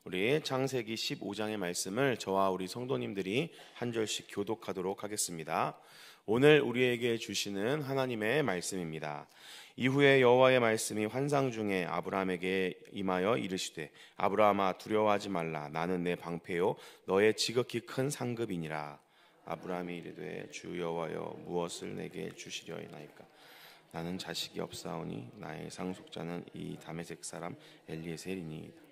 우리 창세기 15장의 말씀을 저와 우리 성도님들이 한 절씩 교독하도록 하겠습니다. 오늘 우리에게 주시는 하나님의 말씀입니다. 이후에 여호와의 말씀이 환상 중에 아브라함에게 임하여 이르시되 아브라함아 두려워하지 말라. 나는 내 방패요 너의 지극히 큰 상급이니라. 아브라함이 이르되 주 여호와여 무엇을 내게 주시려나이까. 나는 자식이 없사오니 나의 상속자는 이 다메섹 사람 엘리에셀이니이다.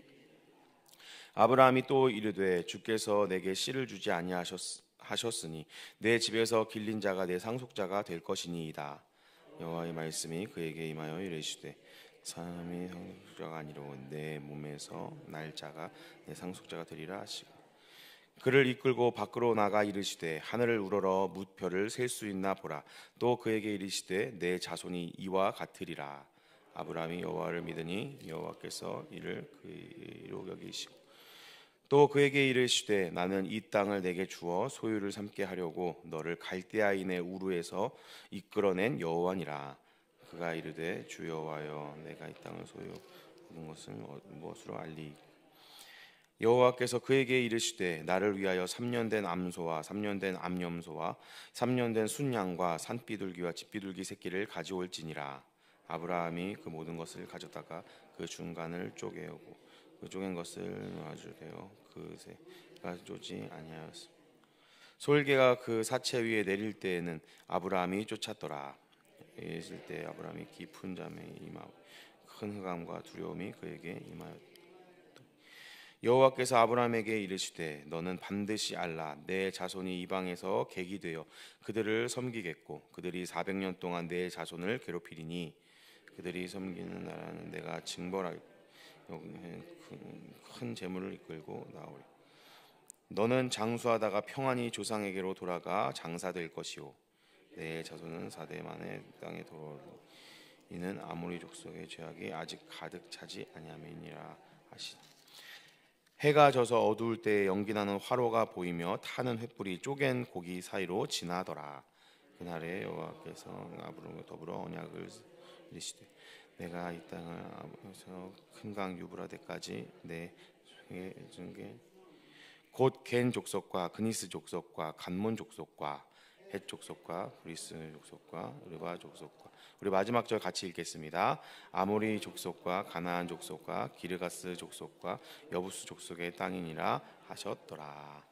아브라함이 또 이르되 주께서 내게 씨를 주지 아니하셨으니 내 집에서 길린 자가 내 상속자가 될 것이니이다. 여호와의 말씀이 그에게 임하여 이르시되 사람이 상속자가 아니로 내 몸에서 날 자가 내 상속자가 되리라 하시고 그를 이끌고 밖으로 나가 이르시되 하늘을 우러러 무별을 셀 수 있나 보라. 또 그에게 이르시되 내 자손이 이와 같으리라. 아브라함이 여호와를 믿으니 여호와께서 이를 그의로 여기시고 또 그에게 이르시되 나는 이 땅을 내게 주어 소유를 삼게 하려고 너를 갈대아인의 우르에서 이끌어낸 여호와니라. 그가 이르되 주 여호와여 내가 이 땅을 소유하는 것을 무엇으로 알리이까. 여호와께서 그에게 이르시되 나를 위하여 3년 된 암소와 3년 된 암염소와 3년 된 순양과 산비둘기와 집비둘기 새끼를 가져올지니라. 아브라함이 그 모든 것을 가져다가 그 중간을 쪼개고 그 쪼갠 것을 놔주되어 그 새가 쫓지 아니하였으며 솔개가 그 사체 위에 내릴 때에는 아브라함이 쫓았더라. 있을 때 아브라함이 깊은 잠에 임하고 큰 흑암과 두려움이 그에게 임하였다. 여호와께서 아브라함에게 이르시되 너는 반드시 알라. 내 자손이 이방에서 객이 되어 그들을 섬기겠고 그들이 400년 동안 내 자손을 괴롭히리니 그들이 섬기는 나라는 내가 징벌하겠고 큰 재물을 이끌고 나오리. 너는 장수하다가 평안히 조상에게로 돌아가 장사될 것이요 내 자손은 4대 만에 땅에 돌아오리. 이는 아모리 족속의 죄악이 아직 가득 차지 아니함이니라 하시니 해가 져서 어두울 때에 연기나는 화로가 보이며 타는 횃불이 쪼갠 고기 사이로 지나더라. 그날에 여호와께서 아브라함과 더불어 언약을 이르시되 내가 이 땅을 큰 강 유브라데까지 내 손에 준게 곧 겐 족속과 그니스 족속과 간몬 족속과 헷 족속과 브리스 족속과 르바 족속과 우리 마지막 절 같이 읽겠습니다. 아모리 족속과 가나안 족속과 기르가스 족속과 여부스 족속의 땅이니라 하셨더라.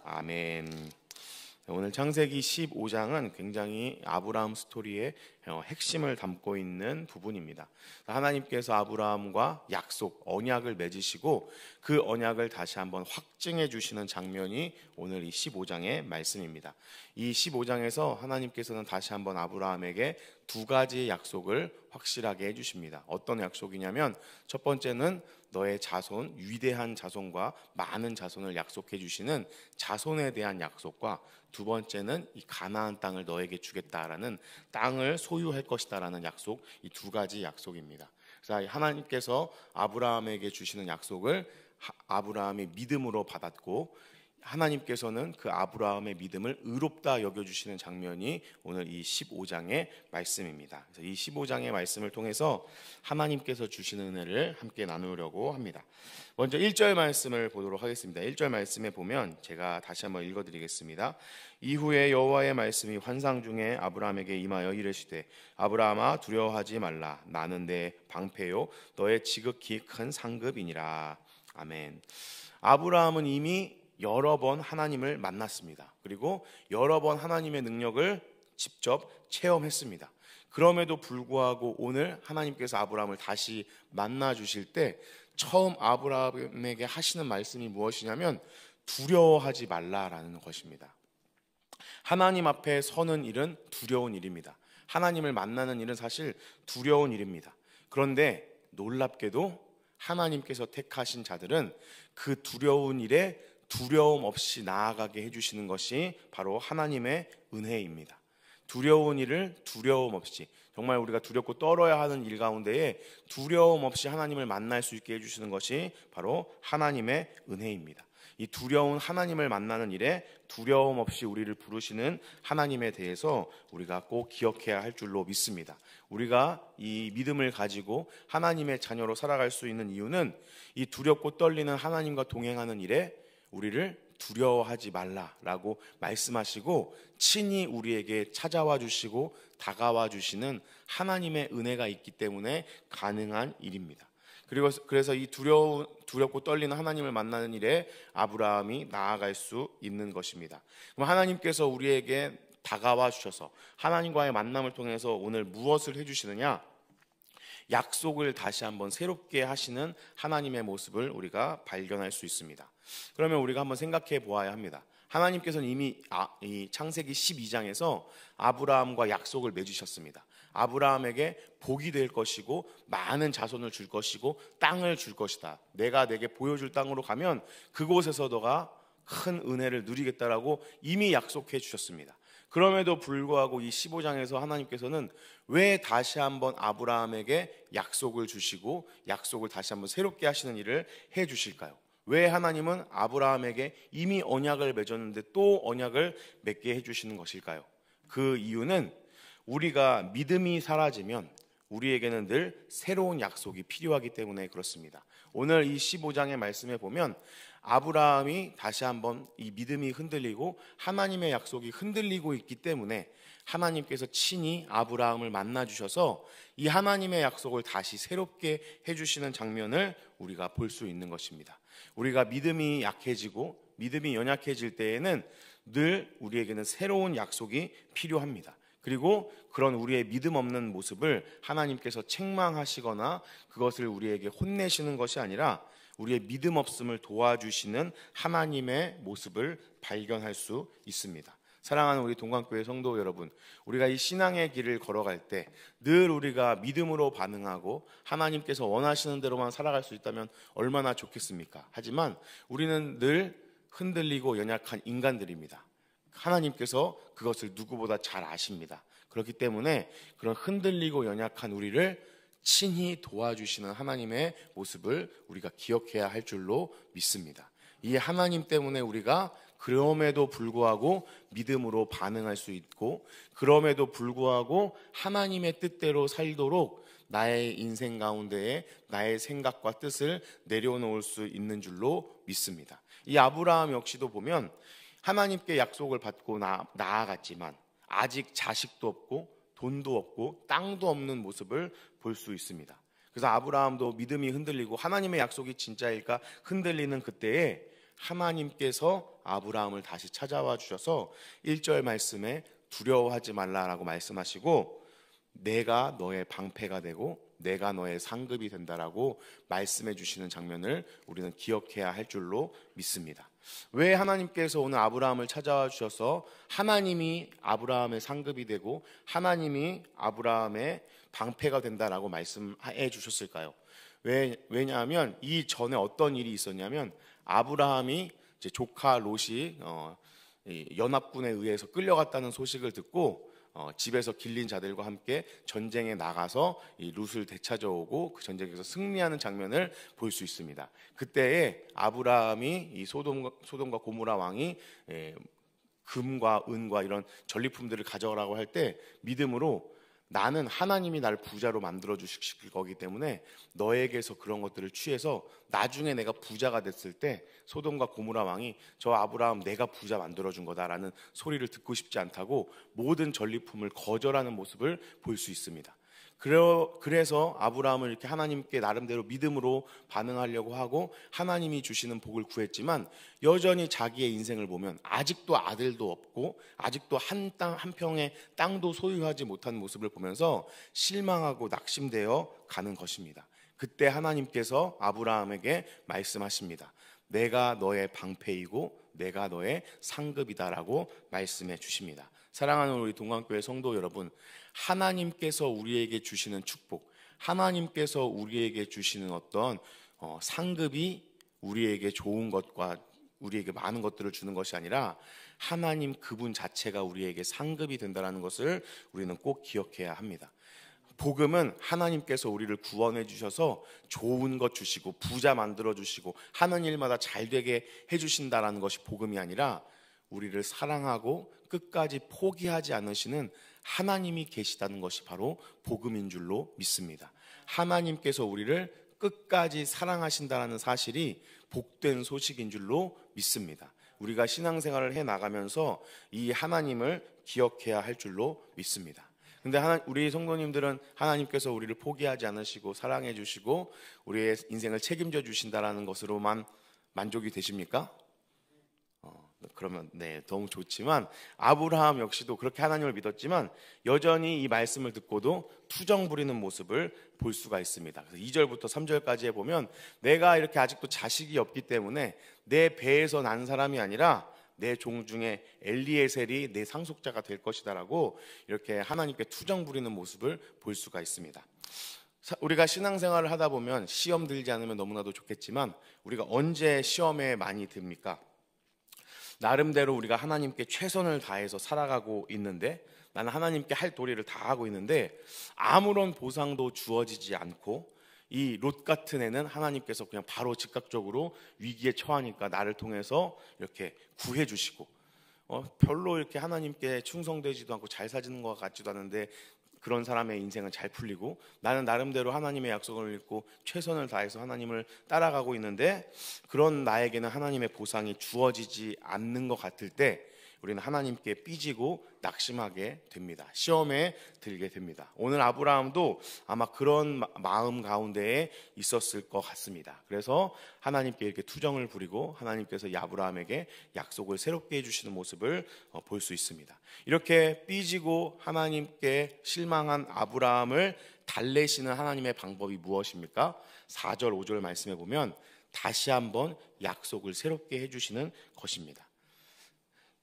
아멘. 오늘 창세기 15장은 굉장히 아브라함 스토리의 핵심을 담고 있는 부분입니다. 하나님께서 아브라함과 약속, 언약을 맺으시고 그 언약을 다시 한번 확증해 주시는 장면이 오늘 이 15장의 말씀입니다. 이 15장에서 하나님께서는 다시 한번 아브라함에게 두 가지의 약속을 확실하게 해주십니다. 어떤 약속이냐면 첫 번째는 너의 자손, 위대한 자손과 많은 자손을 약속해 주시는 자손에 대한 약속과 두 번째는 이 가나안 땅을 너에게 주겠다라는 땅을 소유할 것이다라는 약속, 이 두 가지 약속입니다. 그래서 하나님께서 아브라함에게 주시는 약속을 아브라함이 믿음으로 받았고 하나님께서는 그 아브라함의 믿음을 의롭다 여겨주시는 장면이 오늘 이 15장의 말씀입니다. 그래서 이 15장의 말씀을 통해서 하나님께서 주시는 은혜를 함께 나누려고 합니다. 먼저 1절 말씀을 보도록 하겠습니다. 1절 말씀에 보면 제가 다시 한번 읽어드리겠습니다. 이후에 여호와의 말씀이 환상 중에 아브라함에게 임하여 이르시되 아브라함아 두려워하지 말라. 나는 내 방패요 너의 지극히 큰 상급이니라. 아멘. 아브라함은 이미 여러 번 하나님을 만났습니다. 그리고 여러 번 하나님의 능력을 직접 체험했습니다. 그럼에도 불구하고 오늘 하나님께서 아브라함을 다시 만나 주실 때 처음 아브라함에게 하시는 말씀이 무엇이냐면 두려워하지 말라라는 것입니다. 하나님 앞에 서는 일은 두려운 일입니다. 하나님을 만나는 일은 사실 두려운 일입니다. 그런데 놀랍게도 하나님께서 택하신 자들은 그 두려운 일에 두려움 없이 나아가게 해주시는 것이 바로 하나님의 은혜입니다. 두려운 일을 두려움 없이 정말 우리가 두렵고 떨어야 하는 일 가운데에 두려움 없이 하나님을 만날 수 있게 해주시는 것이 바로 하나님의 은혜입니다. 이 두려운 하나님을 만나는 일에 두려움 없이 우리를 부르시는 하나님에 대해서 우리가 꼭 기억해야 할 줄로 믿습니다. 우리가 이 믿음을 가지고 하나님의 자녀로 살아갈 수 있는 이유는 이 두렵고 떨리는 하나님과 동행하는 일에 우리를 두려워하지 말라라고 말씀하시고 친히 우리에게 찾아와 주시고 다가와 주시는 하나님의 은혜가 있기 때문에 가능한 일입니다. 그래서 이 두렵고 떨리는 하나님을 만나는 일에 아브라함이 나아갈 수 있는 것입니다. 그럼 하나님께서 우리에게 다가와 주셔서 하나님과의 만남을 통해서 오늘 무엇을 해주시느냐? 약속을 다시 한번 새롭게 하시는 하나님의 모습을 우리가 발견할 수 있습니다. 그러면 우리가 한번 생각해 보아야 합니다. 하나님께서는 이미 이 창세기 12장에서 아브라함과 약속을 맺으셨습니다. 아브라함에게 복이 될 것이고 많은 자손을 줄 것이고 땅을 줄 것이다. 내가 내게 보여줄 땅으로 가면 그곳에서 너가 큰 은혜를 누리겠다라고 이미 약속해 주셨습니다. 그럼에도 불구하고 이 15장에서 하나님께서는 왜 다시 한번 아브라함에게 약속을 주시고 약속을 다시 한번 새롭게 하시는 일을 해 주실까요? 왜 하나님은 아브라함에게 이미 언약을 맺었는데 또 언약을 맺게 해 주시는 것일까요? 그 이유는 우리가 믿음이 사라지면 우리에게는 늘 새로운 약속이 필요하기 때문에 그렇습니다. 오늘 이 15장의 말씀에 보면 아브라함이 다시 한번 이 믿음이 흔들리고 하나님의 약속이 흔들리고 있기 때문에 하나님께서 친히 아브라함을 만나 주셔서 이 하나님의 약속을 다시 새롭게 해주시는 장면을 우리가 볼 수 있는 것입니다. 우리가 믿음이 약해지고 믿음이 연약해질 때에는 늘 우리에게는 새로운 약속이 필요합니다. 그리고 그런 우리의 믿음 없는 모습을 하나님께서 책망하시거나 그것을 우리에게 혼내시는 것이 아니라 우리의 믿음 없음을 도와주시는 하나님의 모습을 발견할 수 있습니다. 사랑하는 우리 동관교회 성도 여러분, 우리가 이 신앙의 길을 걸어갈 때 늘 우리가 믿음으로 반응하고 하나님께서 원하시는 대로만 살아갈 수 있다면 얼마나 좋겠습니까? 하지만 우리는 늘 흔들리고 연약한 인간들입니다. 하나님께서 그것을 누구보다 잘 아십니다. 그렇기 때문에 그런 흔들리고 연약한 우리를 친히 도와주시는 하나님의 모습을 우리가 기억해야 할 줄로 믿습니다. 이 하나님 때문에 우리가 그럼에도 불구하고 믿음으로 반응할 수 있고 그럼에도 불구하고 하나님의 뜻대로 살도록 나의 인생 가운데에 나의 생각과 뜻을 내려놓을 수 있는 줄로 믿습니다. 이 아브라함 역시도 보면 하나님께 약속을 받고 나아갔지만 아직 자식도 없고 돈도 없고 땅도 없는 모습을 볼 수 있습니다. 그래서 아브라함도 믿음이 흔들리고 하나님의 약속이 진짜일까 흔들리는 그때에 하나님께서 아브라함을 다시 찾아와 주셔서 1절 말씀에 두려워하지 말라라고 말씀하시고 내가 너의 방패가 되고 내가 너의 상급이 된다라고 말씀해 주시는 장면을 우리는 기억해야 할 줄로 믿습니다. 왜 하나님께서 오늘 아브라함을 찾아와 주셔서 하나님이 아브라함의 상급이 되고 하나님이 아브라함의 방패가 된다라고 말씀해 주셨을까요? 왜냐하면 이 전에 어떤 일이 있었냐면 아브라함이 이제 조카 롯이 연합군에 의해서 끌려갔다는 소식을 듣고 집에서 길린 자들과 함께 전쟁에 나가서 이 롯을 되찾아오고 그 전쟁에서 승리하는 장면을 볼 수 있습니다. 그때에 아브라함이 이 소돔과 고모라 왕이 금과 은과 이런 전리품들을 가져오라고 할 때 믿음으로 나는 하나님이 나를 부자로 만들어 주실 거기 때문에 너에게서 그런 것들을 취해서 나중에 내가 부자가 됐을 때 소돔과 고모라 왕이 저 아브라함 내가 부자 만들어 준 거다라는 소리를 듣고 싶지 않다고 모든 전리품을 거절하는 모습을 볼 수 있습니다. 그래서 아브라함을 이렇게 하나님께 나름대로 믿음으로 반응하려고 하고 하나님이 주시는 복을 구했지만 여전히 자기의 인생을 보면 아직도 아들도 없고 아직도 한 평의 땅도 소유하지 못한 모습을 보면서 실망하고 낙심되어 가는 것입니다. 그때 하나님께서 아브라함에게 말씀하십니다. 내가 너의 방패이고 내가 너의 상급이다라고 말씀해 주십니다. 사랑하는 우리 동관교회 성도 여러분, 하나님께서 우리에게 주시는 축복, 하나님께서 우리에게 주시는 어떤 상급이 우리에게 좋은 것과 우리에게 많은 것들을 주는 것이 아니라 하나님 그분 자체가 우리에게 상급이 된다는 것을 우리는 꼭 기억해야 합니다. 복음은 하나님께서 우리를 구원해 주셔서 좋은 것 주시고 부자 만들어 주시고 하는 일마다 잘 되게 해 주신다라는 것이 복음이 아니라 우리를 사랑하고 끝까지 포기하지 않으시는 하나님이 계시다는 것이 바로 복음인 줄로 믿습니다. 하나님께서 우리를 끝까지 사랑하신다는 사실이 복된 소식인 줄로 믿습니다. 우리가 신앙생활을 해 나가면서 이 하나님을 기억해야 할 줄로 믿습니다. 근데 우리 성도님들은 하나님께서 우리를 포기하지 않으시고 사랑해 주시고 우리의 인생을 책임져 주신다라는 것으로만 만족이 되십니까? 그러면 너무 좋지만 아브라함 역시도 그렇게 하나님을 믿었지만 여전히 이 말씀을 듣고도 투정 부리는 모습을 볼 수가 있습니다. 그래서 2절부터 3절까지에 보면 내가 이렇게 아직도 자식이 없기 때문에 내 배에서 난 사람이 아니라 내 종 중에 엘리에셀이 내 상속자가 될 것이다라고 이렇게 하나님께 투정 부리는 모습을 볼 수가 있습니다. 우리가 신앙생활을 하다 보면 시험 들지 않으면 너무나도 좋겠지만 우리가 언제 시험에 많이 듭니까? 나름대로 우리가 하나님께 최선을 다해서 살아가고 있는데 나는 하나님께 할 도리를 다 하고 있는데 아무런 보상도 주어지지 않고 이 롯 같은 애는 하나님께서 그냥 바로 즉각적으로 위기에 처하니까 나를 통해서 이렇게 구해 주시고 별로 이렇게 하나님께 충성되지도 않고 잘 사지는 것 같지도 않은데 그런 사람의 인생은 잘 풀리고 나는 나름대로 하나님의 약속을 믿고 최선을 다해서 하나님을 따라가고 있는데 그런 나에게는 하나님의 보상이 주어지지 않는 것 같을 때 우리는 하나님께 삐지고 낙심하게 됩니다. 시험에 들게 됩니다. 오늘 아브라함도 아마 그런 마음 가운데에 있었을 것 같습니다. 그래서 하나님께 이렇게 투정을 부리고 하나님께서 이 아브라함에게 약속을 새롭게 해주시는 모습을 볼 수 있습니다. 이렇게 삐지고 하나님께 실망한 아브라함을 달래시는 하나님의 방법이 무엇입니까? 4절 5절 말씀해 보면 다시 한번 약속을 새롭게 해주시는 것입니다.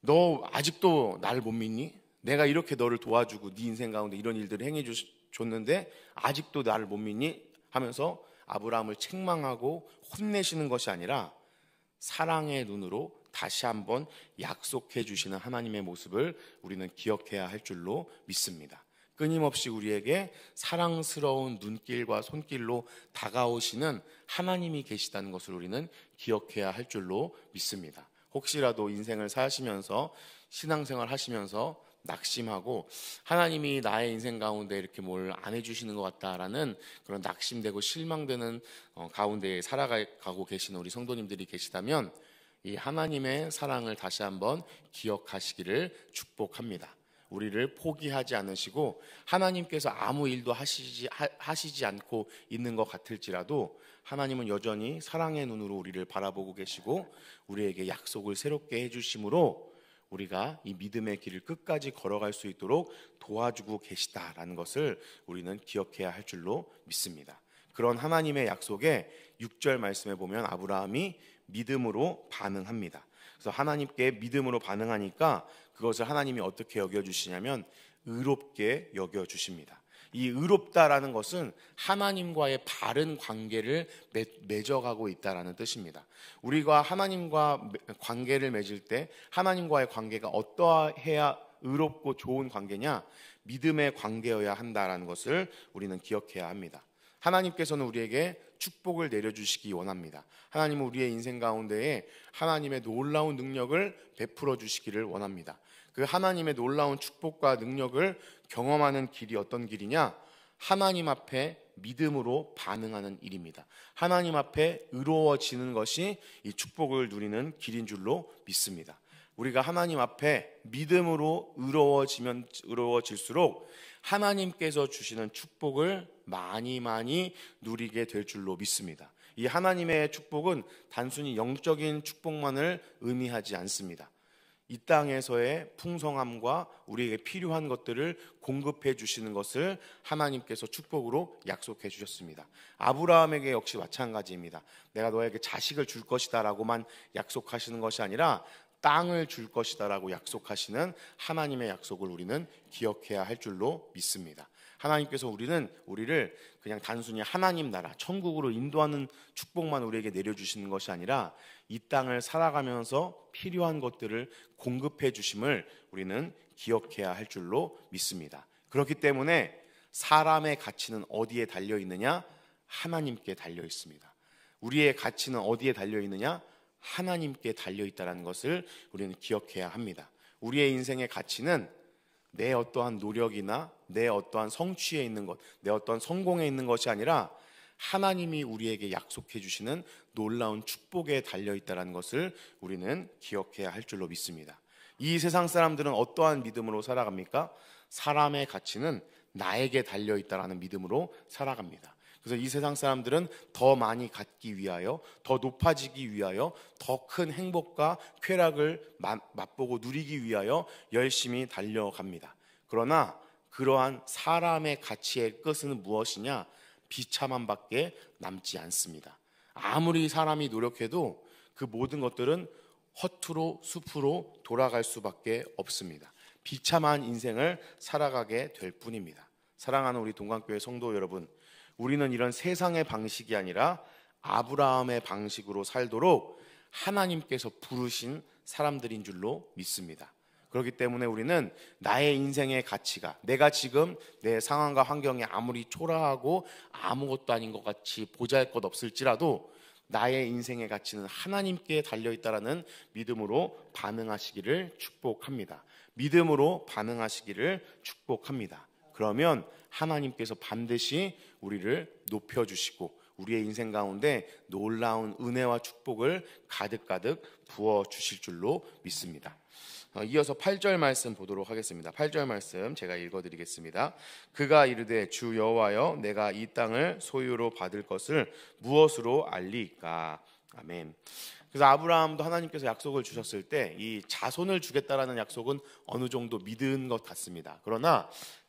너 아직도 나를 못 믿니? 내가 이렇게 너를 도와주고 네 인생 가운데 이런 일들을 행해 줬는데 아직도 나를 못 믿니? 하면서 아브라함을 책망하고 혼내시는 것이 아니라 사랑의 눈으로 다시 한번 약속해 주시는 하나님의 모습을 우리는 기억해야 할 줄로 믿습니다. 끊임없이 우리에게 사랑스러운 눈길과 손길로 다가오시는 하나님이 계시다는 것을 우리는 기억해야 할 줄로 믿습니다. 혹시라도 인생을 사시면서 신앙생활 하시면서 낙심하고 하나님이 나의 인생 가운데 이렇게 뭘 안 해주시는 것 같다라는 그런 낙심되고 실망되는 가운데 살아가고 계시는 우리 성도님들이 계시다면 이 하나님의 사랑을 다시 한번 기억하시기를 축복합니다. 우리를 포기하지 않으시고 하나님께서 아무 일도 하시지 않고 있는 것 같을지라도 하나님은 여전히 사랑의 눈으로 우리를 바라보고 계시고 우리에게 약속을 새롭게 해주심으로 우리가 이 믿음의 길을 끝까지 걸어갈 수 있도록 도와주고 계시다라는 것을 우리는 기억해야 할 줄로 믿습니다. 그런 하나님의 약속에 6절 말씀에 보면 아브라함이 믿음으로 반응합니다. 그래서 하나님께 믿음으로 반응하니까 그것을 하나님이 어떻게 여겨주시냐면 의롭게 여겨주십니다. 이 의롭다라는 것은 하나님과의 바른 관계를 맺어가고 있다라는 뜻입니다. 우리가 하나님과 관계를 맺을 때 하나님과의 관계가 어떠해야 의롭고 좋은 관계냐? 믿음의 관계여야 한다라는 것을 우리는 기억해야 합니다. 하나님께서는 우리에게 축복을 내려주시기 원합니다. 하나님은 우리의 인생 가운데에 하나님의 놀라운 능력을 베풀어 주시기를 원합니다. 그 하나님의 놀라운 축복과 능력을 경험하는 길이 어떤 길이냐? 하나님 앞에 믿음으로 반응하는 일입니다. 하나님 앞에 의로워지는 것이 이 축복을 누리는 길인 줄로 믿습니다. 우리가 하나님 앞에 믿음으로 의로워질수록 하나님께서 주시는 축복을 많이 누리게 될 줄로 믿습니다. 이 하나님의 축복은 단순히 영적인 축복만을 의미하지 않습니다. 이 땅에서의 풍성함과 우리에게 필요한 것들을 공급해 주시는 것을 하나님께서 축복으로 약속해 주셨습니다. 아브라함에게 역시 마찬가지입니다. 내가 너에게 자식을 줄 것이다 라고만 약속하시는 것이 아니라 땅을 줄 것이다 라고 약속하시는 하나님의 약속을 우리는 기억해야 할 줄로 믿습니다. 하나님께서 우리를 그냥 단순히 하나님 나라, 천국으로 인도하는 축복만 우리에게 내려주시는 것이 아니라 이 땅을 살아가면서 필요한 것들을 공급해 주심을 우리는 기억해야 할 줄로 믿습니다. 그렇기 때문에 사람의 가치는 어디에 달려 있느냐? 하나님께 달려 있습니다. 우리의 가치는 어디에 달려 있느냐? 하나님께 달려 있다는 것을 우리는 기억해야 합니다. 우리의 인생의 가치는 내 어떠한 노력이나 내 어떠한 성취에 있는 것, 내 어떠한 성공에 있는 것이 아니라 하나님이 우리에게 약속해 주시는 놀라운 축복에 달려 있다는 것을 우리는 기억해야 할 줄로 믿습니다. 이 세상 사람들은 어떠한 믿음으로 살아갑니까? 사람의 가치는 나에게 달려 있다는 믿음으로 살아갑니다. 그래서 이 세상 사람들은 더 많이 갖기 위하여, 더 높아지기 위하여, 더 큰 행복과 쾌락을 맛보고 누리기 위하여 열심히 달려갑니다. 그러나 그러한 사람의 가치의 끝은 무엇이냐? 비참함밖에 남지 않습니다. 아무리 사람이 노력해도 그 모든 것들은 허투루 숲으로 돌아갈 수밖에 없습니다. 비참한 인생을 살아가게 될 뿐입니다. 사랑하는 우리 동관교회 성도 여러분, 우리는 이런 세상의 방식이 아니라 아브라함의 방식으로 살도록 하나님께서 부르신 사람들인 줄로 믿습니다. 그렇기 때문에 우리는 나의 인생의 가치가, 내가 지금 내 상황과 환경이 아무리 초라하고 아무것도 아닌 것 같이 보잘것없을지라도 나의 인생의 가치는 하나님께 달려있다라는 믿음으로 반응하시기를 축복합니다. 믿음으로 반응하시기를 축복합니다. 그러면 하나님께서 반드시 우리를 높여주시고 우리의 인생 가운데 놀라운 은혜와 축복을 가득가득 부어주실 줄로 믿습니다. 이어서 8절 말씀 보도록 하겠습니다. 8절 말씀 제가 읽어드리겠습니다. 그가 이르되 주 여호와여 내가 이 땅을 소유로 받을 것을 무엇으로 알리까? 아멘. 그래서 아브라함도 하나님께서 약속을 주셨을 때 이 자손을 주겠다라는 약속은 어느 정도 믿은 것 같습니다. 그러나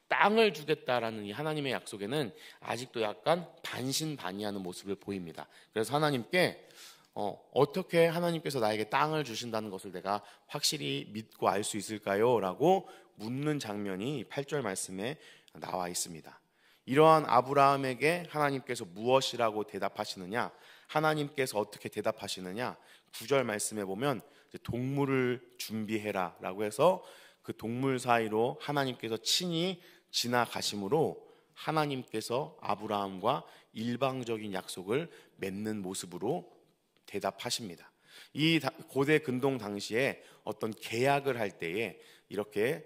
땅을 주겠다라는 이 하나님의 약속에는 아직도 약간 반신반의하는 모습을 보입니다. 그래서 하나님께 어떻게 하나님께서 나에게 땅을 주신다는 것을 내가 확실히 믿고 알 수 있을까요? 라고 묻는 장면이 8절 말씀에 나와 있습니다. 이러한 아브라함에게 하나님께서 무엇이라고 대답하시느냐? 하나님께서 어떻게 대답하시느냐? 9절 말씀에 보면 동물을 준비해라 라고 해서 그 동물 사이로 하나님께서 친히 지나가심으로 하나님께서 아브라함과 일방적인 약속을 맺는 모습으로 대답하십니다. 이 고대 근동 당시에 어떤 계약을 할 때에 이렇게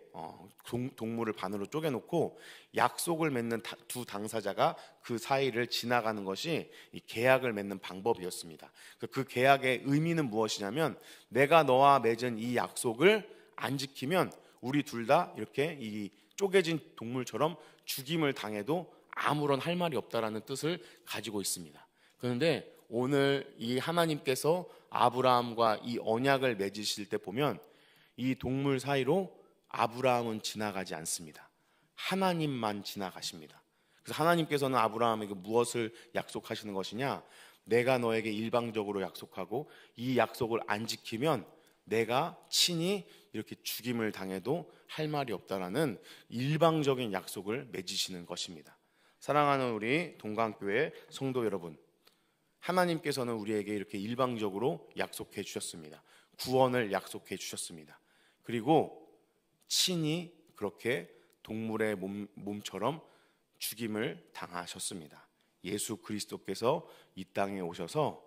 동물을 반으로 쪼개놓고 약속을 맺는 두 당사자가 그 사이를 지나가는 것이 이 계약을 맺는 방법이었습니다. 그 계약의 의미는 무엇이냐면 내가 너와 맺은 이 약속을 안 지키면 우리 둘 다 이렇게 이 쪼개진 동물처럼 죽임을 당해도 아무런 할 말이 없다라는 뜻을 가지고 있습니다. 그런데 오늘 이 하나님께서 아브라함과 이 언약을 맺으실 때 보면 이 동물 사이로 아브라함은 지나가지 않습니다. 하나님만 지나가십니다. 그래서 하나님께서는 아브라함에게 무엇을 약속하시는 것이냐? 내가 너에게 일방적으로 약속하고 이 약속을 안 지키면 내가 친히 이렇게 죽임을 당해도 할 말이 없다라는 일방적인 약속을 맺으시는 것입니다. 사랑하는 우리 동강교회 성도 여러분, 하나님께서는 우리에게 이렇게 일방적으로 약속해 주셨습니다. 구원을 약속해 주셨습니다. 그리고 친히 그렇게 동물의 몸처럼 죽임을 당하셨습니다. 예수 그리스도께서 이 땅에 오셔서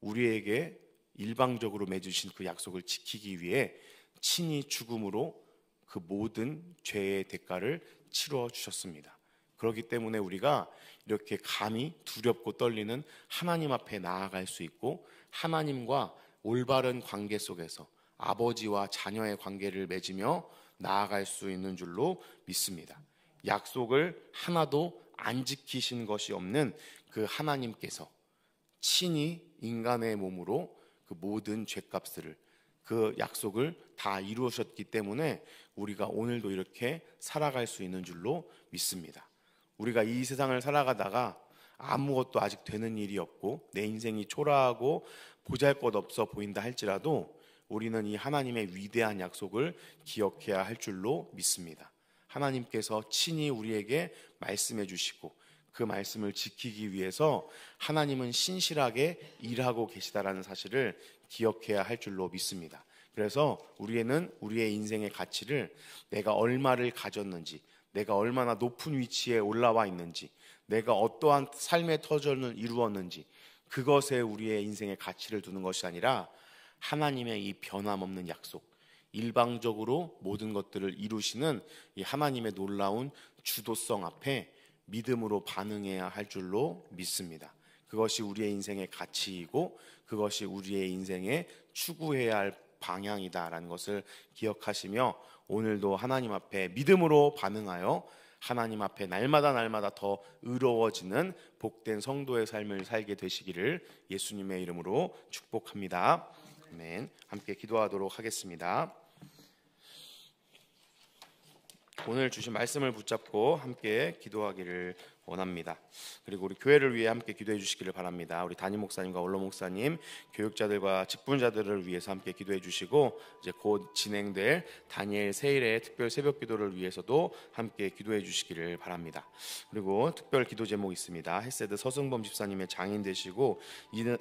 우리에게 일방적으로 맺으신 그 약속을 지키기 위해 친히 죽음으로 그 모든 죄의 대가를 치러 주셨습니다. 그렇기 때문에 우리가 이렇게 감히 두렵고 떨리는 하나님 앞에 나아갈 수 있고 하나님과 올바른 관계 속에서 아버지와 자녀의 관계를 맺으며 나아갈 수 있는 줄로 믿습니다. 약속을 하나도 안 지키신 것이 없는 그 하나님께서 친히 인간의 몸으로 그 모든 죄값을 그 약속을 다 이루셨기 때문에 우리가 오늘도 이렇게 살아갈 수 있는 줄로 믿습니다. 우리가 이 세상을 살아가다가 아무것도 아직 되는 일이 없고 내 인생이 초라하고 보잘것없어 보인다 할지라도 우리는 이 하나님의 위대한 약속을 기억해야 할 줄로 믿습니다. 하나님께서 친히 우리에게 말씀해 주시고 그 말씀을 지키기 위해서 하나님은 신실하게 일하고 계시다라는 사실을 기억해야 할 줄로 믿습니다. 그래서 우리는 우리의 인생의 가치를 내가 얼마를 가졌는지, 내가 얼마나 높은 위치에 올라와 있는지, 내가 어떠한 삶의 터전을 이루었는지, 그것에 우리의 인생의 가치를 두는 것이 아니라 하나님의 이 변함없는 약속, 일방적으로 모든 것들을 이루시는 이 하나님의 놀라운 주도성 앞에 믿음으로 반응해야 할 줄로 믿습니다. 그것이 우리의 인생의 가치이고 그것이 우리의 인생에 추구해야 할 방향이다라는 것을 기억하시며, 오늘도 하나님 앞에 믿음으로 반응하여 하나님 앞에 날마다 더 의로워지는 복된 성도의 삶을 살게 되시기를 예수님의 이름으로 축복합니다. 아멘. 함께 기도하도록 하겠습니다. 오늘 주신 말씀을 붙잡고 함께 기도하기를 원합니다. 그리고 우리 교회를 위해 함께 기도해 주시기를 바랍니다. 우리 담임 목사님과 원로 목사님, 교육자들과 직분자들을 위해서 함께 기도해 주시고, 이제 곧 진행될 다니엘 세일의 특별 새벽 기도를 위해서도 함께 기도해 주시기를 바랍니다. 그리고 특별 기도 제목 있습니다. 햇세드 서승범 집사님의 장인 되시고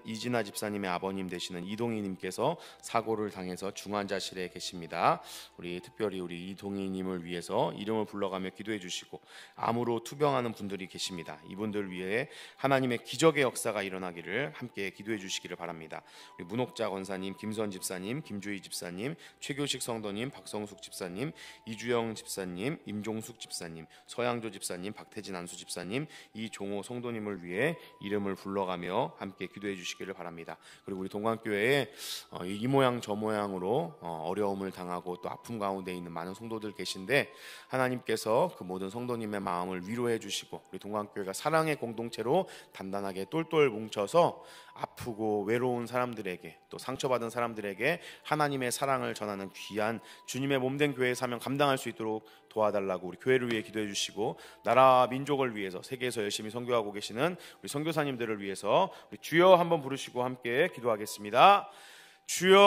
이진아 집사님의 아버님 되시는 이동희 님께서 사고를 당해서 중환자실에 계십니다. 우리 특별히 우리 이동희 님을 위해서 이름을 불러가며 기도해 주시고, 암으로 투병하는 분들이 계십니다. 이분들 위해 하나님의 기적의 역사가 일어나기를 함께 기도해 주시기를 바랍니다. 우리 문옥자 권사님, 김선 집사님, 김주희 집사님, 최교식 성도님, 박성숙 집사님, 이주영 집사님, 임종숙 집사님, 서양조 집사님, 박태진 안수 집사님, 이종호 성도님을 위해 이름을 불러가며 함께 기도해 주시기를 바랍니다. 그리고 우리 동관교회에 이 모양 저 모양으로 어려움을 당하고 또 아픔 가운데 있는 많은 성도들 계신데, 하나님께서 그 모든 성도님의 마음을 위로해 주시고, 우리 동관교회가 사랑의 공동체로 단단하게 똘똘 뭉쳐서 아프고 외로운 사람들에게, 또 상처받은 사람들에게 하나님의 사랑을 전하는 귀한 주님의 몸된 교회의 사명 감당할 수 있도록 도와달라고 우리 교회를 위해 기도해 주시고, 나라 민족을 위해서 세계에서 열심히 선교하고 계시는 우리 선교사님들을 위해서 우리 주여 한번 부르시고 함께 기도하겠습니다. 주여